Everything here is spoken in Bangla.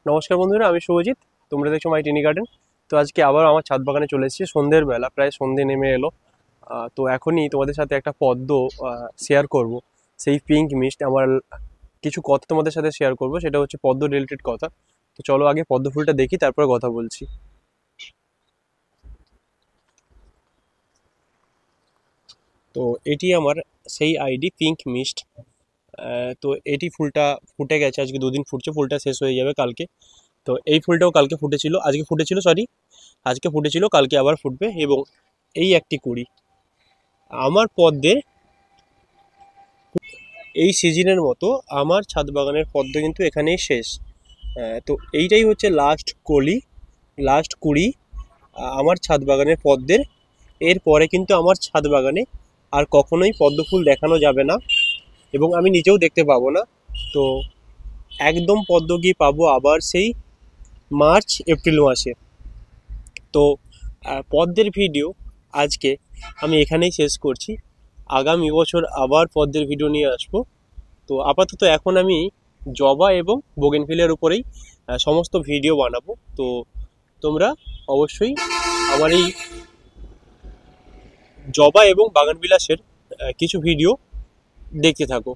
নমস্কার বন্ধুরা, আমি শুভজিৎ। তোমরা দেখছো মাই টিনি গার্ডেন। তো আজকে আবার আমার ছাদ বাগানে চলে এসেছি সন্ধ্যের বেলা, প্রায় সন্ধ্যে নেমে এলো। তো এখনই তোমাদের সাথে একটা পদ্ম শেয়ার করব। সেই পিঙ্ক মিস্ট আমার কিছু কথা তোমাদের সাথে শেয়ার করব, সেটা হচ্ছে পদ্ম রিলেটেড কথা। তো চলো আগে পদ্ম ফুলটা দেখি, তারপরে কথা বলছি। তো এটি আমার সেই আইডি পিঙ্ক মিস্ট। তো এটি ফুলটা ফুটে গেছে, আজকে দুদিন ফুটছে, ফুলটা শেষ হয়ে যাবে কালকে। তো এই ফুলটাও কালকে ফুটেছিল, আজকে ফুটেছিল, সরি, আজকে ফুটেছিল, কালকে আবার ফুটবে। এবং এই একটি কুড়ি আমার পদ্মের এই সিজনের মতো আমার ছাদ বাগানের পদ্ম কিন্তু এখানেই শেষ। তো এইটাই হচ্ছে লাস্ট কলি, লাস্ট কুড়ি আমার ছাদ বাগানের পদ্মের। এরপরে কিন্তু আমার ছাদ বাগানে আর কখনোই পদ্ম ফুল দেখানো যাবে না, এবং আমি নিজেও দেখতে পাবো না। তো একদম পদ্ম গিয়ে পাবো আবার সেই মার্চ এপ্রিল মাসে। তো পদ্মের ভিডিও আজকে আমি এখানেই শেষ করছি। আগামী বছর আবার পদ্মের ভিডিও নিয়ে আসবো। তো আপাতত এখন আমি জবা এবং বোগেনভিলিয়ার উপরেই সমস্ত ভিডিও বানাবো। তো তোমরা অবশ্যই আমার এই জবা এবং বাগানবিলাসের কিছু ভিডিও দেখতে থাকো।